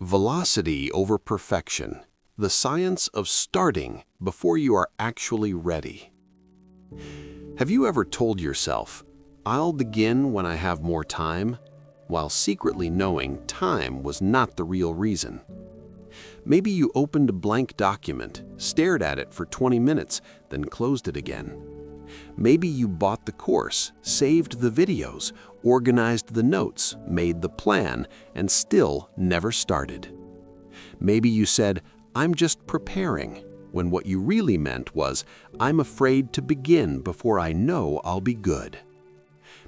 Velocity over perfection. The science of starting before you are actually ready. Have you ever told yourself, "I'll begin when I have more time," while secretly knowing time was not the real reason? Maybe you opened a blank document, stared at it for 20 minutes, then closed it again. Maybe you bought the course, saved the videos, organized the notes, made the plan, and still never started. Maybe you said, "I'm just preparing," when what you really meant was, "I'm afraid to begin before I know I'll be good."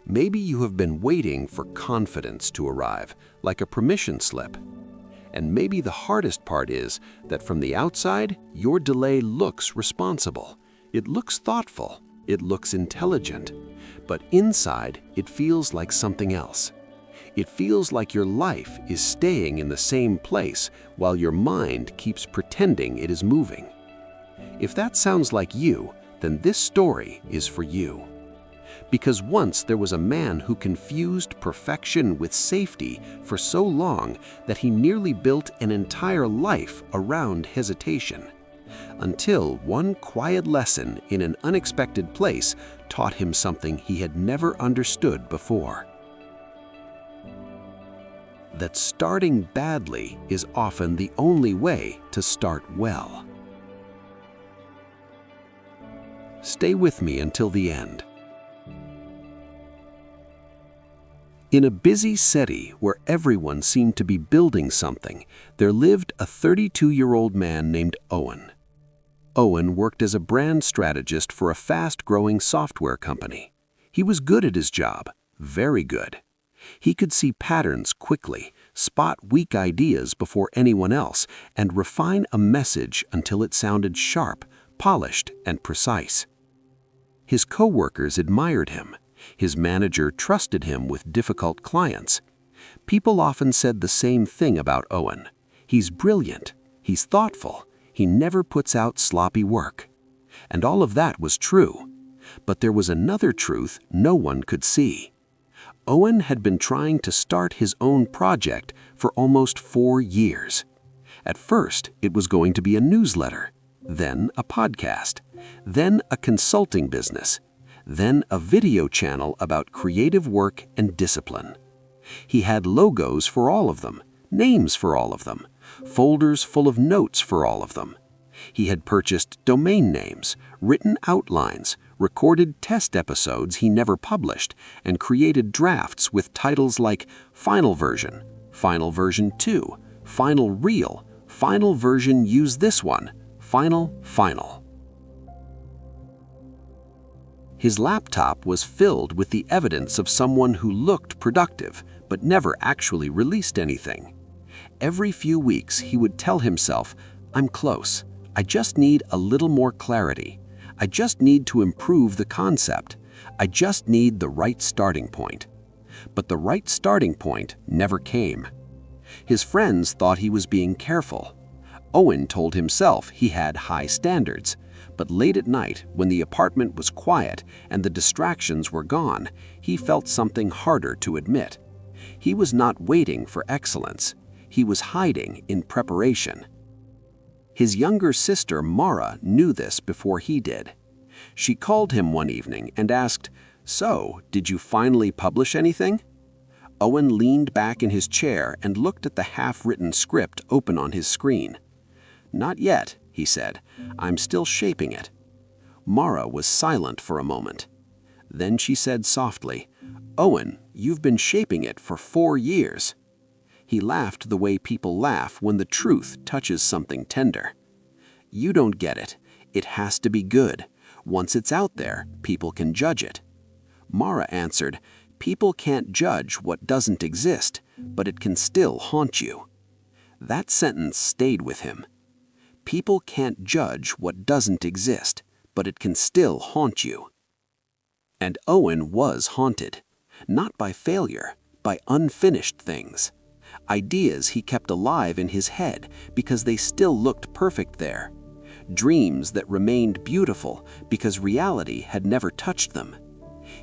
Maybe you have been waiting for confidence to arrive, like a permission slip. And maybe the hardest part is that from the outside, your delay looks responsible. It looks thoughtful. It looks intelligent. But inside, it feels like something else. It feels like your life is staying in the same place while your mind keeps pretending it is moving. If that sounds like you, then this story is for you. Because once there was a man who confused perfection with safety for so long that he nearly built an entire life around hesitation. Until one quiet lesson in an unexpected place taught him something he had never understood before. That starting badly is often the only way to start well. Stay with me until the end. In a busy city where everyone seemed to be building something, there lived a 32-year-old man named Owen. Owen worked as a brand strategist for a fast-growing software company. He was good at his job, very good. He could see patterns quickly, spot weak ideas before anyone else, and refine a message until it sounded sharp, polished, and precise. His coworkers admired him. His manager trusted him with difficult clients. People often said the same thing about Owen. He's brilliant, he's thoughtful, he never puts out sloppy work. And all of that was true. But there was another truth no one could see. Owen had been trying to start his own project for almost 4 years. At first, it was going to be a newsletter, then a podcast, then a consulting business, then a video channel about creative work and discipline. He had logos for all of them, names for all of them, folders full of notes for all of them. He had purchased domain names, written outlines, recorded test episodes he never published, and created drafts with titles like Final Version 2, Final Reel, Final Version Use This One, Final. His laptop was filled with the evidence of someone who looked productive but never actually released anything. Every few weeks he would tell himself, "I'm close. I just need a little more clarity. I just need to improve the concept. I just need the right starting point." But the right starting point never came. His friends thought he was being careful. Owen told himself he had high standards. But late at night, when the apartment was quiet and the distractions were gone, he felt something harder to admit. He was not waiting for excellence. He was hiding in preparation. His younger sister, Mara, knew this before he did. She called him one evening and asked, "So, did you finally publish anything?" Owen leaned back in his chair and looked at the half-written script open on his screen. "Not yet," he said. "I'm still shaping it." Mara was silent for a moment. Then she said softly, "Owen, you've been shaping it for 4 years." He laughed the way people laugh when the truth touches something tender. "You don't get it. It has to be good. Once it's out there, people can judge it." Mara answered, "People can't judge what doesn't exist, but it can still haunt you." That sentence stayed with him. People can't judge what doesn't exist, but it can still haunt you. And Owen was haunted, not by failure, by unfinished things. Ideas he kept alive in his head because they still looked perfect there. Dreams that remained beautiful because reality had never touched them.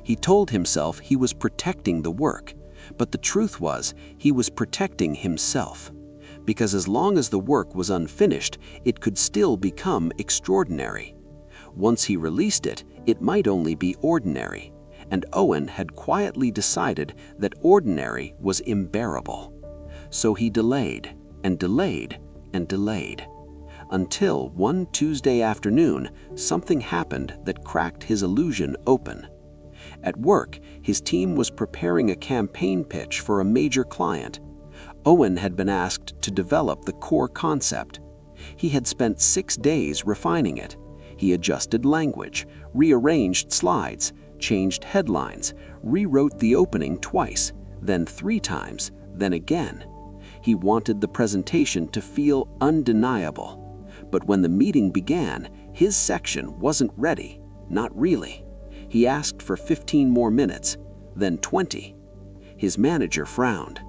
He told himself he was protecting the work, but the truth was he was protecting himself. because as long as the work was unfinished, it could still become extraordinary. Once he released it, it might only be ordinary, and Owen had quietly decided that ordinary was unbearable. So he delayed and delayed and delayed, until one Tuesday afternoon, something happened that cracked his illusion open. At work, his team was preparing a campaign pitch for a major client. Owen had been asked to develop the core concept. He had spent 6 days refining it. He adjusted language, rearranged slides, changed headlines, rewrote the opening twice, then 3 times, then again. He wanted the presentation to feel undeniable. But when the meeting began, his section wasn't ready, not really. He asked for 15 more minutes, then 20. His manager frowned.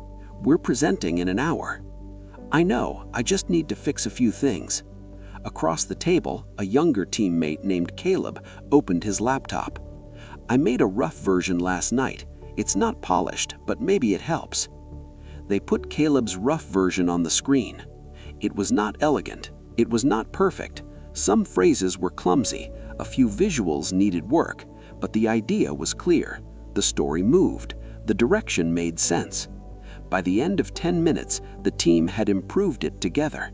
"We're presenting in an hour." "I know, I just need to fix a few things." Across the table, a younger teammate named Caleb opened his laptop. "I made a rough version last night. It's not polished, but maybe it helps." They put Caleb's rough version on the screen. It was not elegant. It was not perfect. Some phrases were clumsy. A few visuals needed work. But the idea was clear. The story moved. The direction made sense. By the end of 10 minutes, the team had improved it together.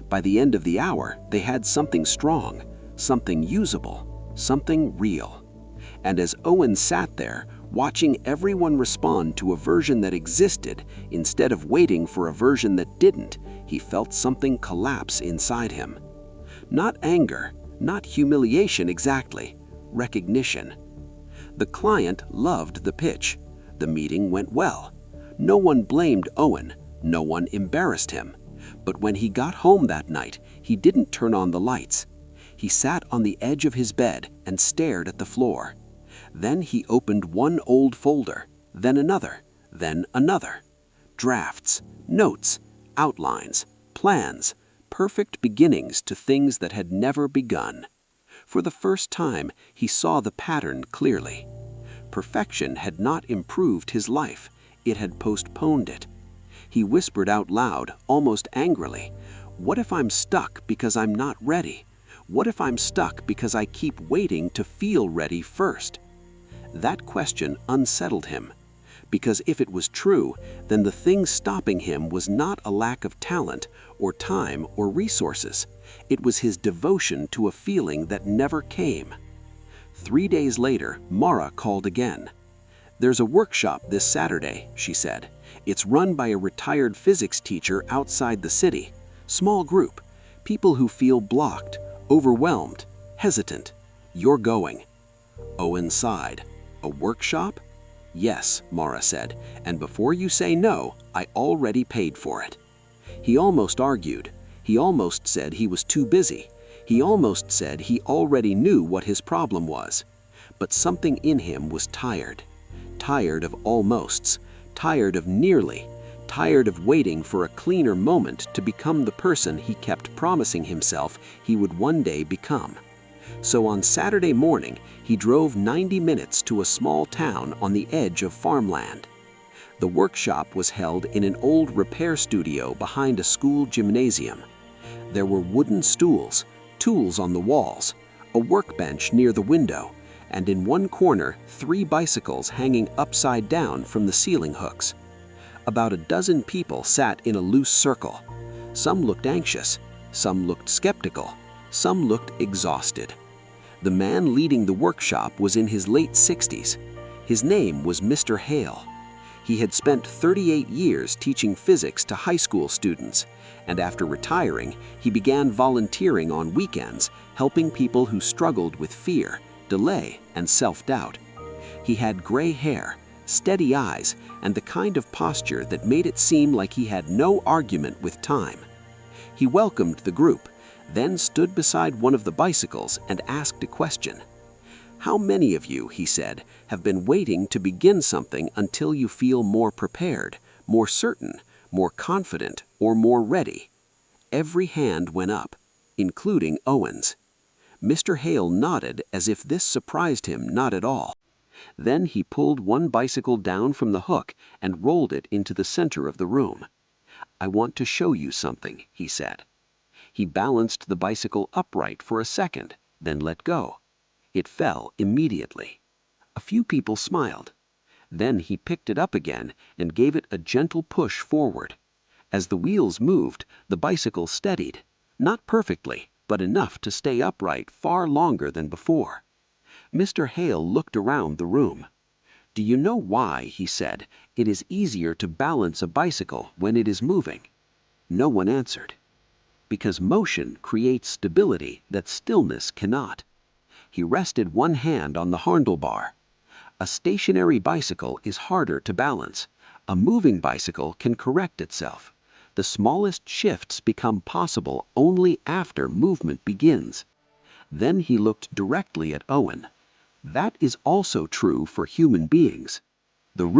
By the end of the hour, they had something strong, something usable, something real. And as Owen sat there, watching everyone respond to a version that existed instead of waiting for a version that didn't, he felt something collapse inside him. Not anger, not humiliation exactly, recognition. The client loved the pitch. The meeting went well. No one blamed Owen. No one embarrassed him. But when he got home that night, he didn't turn on the lights. He sat on the edge of his bed and stared at the floor. Then he opened one old folder, then another, then another. Drafts, notes, outlines, plans, perfect beginnings to things that had never begun. For the first time, he saw the pattern clearly. Perfection had not improved his life. It had postponed it. He whispered out loud, almost angrily, "What if I'm stuck because I'm not ready? What if I'm stuck because I keep waiting to feel ready first?" That question unsettled him, because if it was true, then the thing stopping him was not a lack of talent or time or resources. It was his devotion to a feeling that never came. 3 days later, Mara called again. "There's a workshop this Saturday," she said. "It's run by a retired physics teacher outside the city. Small group. People who feel blocked, overwhelmed, hesitant. You're going." Owen sighed. "A workshop?" "Yes," Mara said, "and before you say no, I already paid for it." He almost argued. He almost said he was too busy. He almost said he already knew what his problem was. But something in him was tired. Tired of almosts. Tired of nearly. Tired of waiting for a cleaner moment to become the person he kept promising himself he would one day become. So on Saturday morning, he drove 90 minutes to a small town on the edge of farmland. The workshop was held in an old repair studio behind a school gymnasium. There were wooden stools, tools on the walls, a workbench near the window, and in one corner, 3 bicycles hanging upside down from the ceiling hooks. About a dozen people sat in a loose circle. Some looked anxious, some looked skeptical, some looked exhausted. The man leading the workshop was in his late 60s. His name was Mr. Hale. He had spent 38 years teaching physics to high school students, and after retiring, he began volunteering on weekends, helping people who struggled with fear, delay, and self-doubt. He had gray hair, steady eyes, and the kind of posture that made it seem like he had no argument with time. He welcomed the group, then stood beside one of the bicycles and asked a question. "How many of you," he said, "have been waiting to begin something until you feel more prepared, more certain, more confident, or more ready?" Every hand went up, including Owen's. Mr. Hale nodded as if this surprised him not at all. Then he pulled one bicycle down from the hook and rolled it into the center of the room. "I want to show you something," he said. He balanced the bicycle upright for a second, then let go. It fell immediately. A few people smiled. Then he picked it up again and gave it a gentle push forward. As the wheels moved, the bicycle steadied. Not perfectly, but enough to stay upright far longer than before. Mr. Hale looked around the room. "Do you know why," he said, "it is easier to balance a bicycle when it is moving?" No one answered. "Because motion creates stability that stillness cannot." He rested one hand on the handlebar. A stationary bicycle is harder to balance. A moving bicycle can correct itself. The smallest shifts become possible only after movement begins. Then he looked directly at Owen. "That is also true for human beings." The room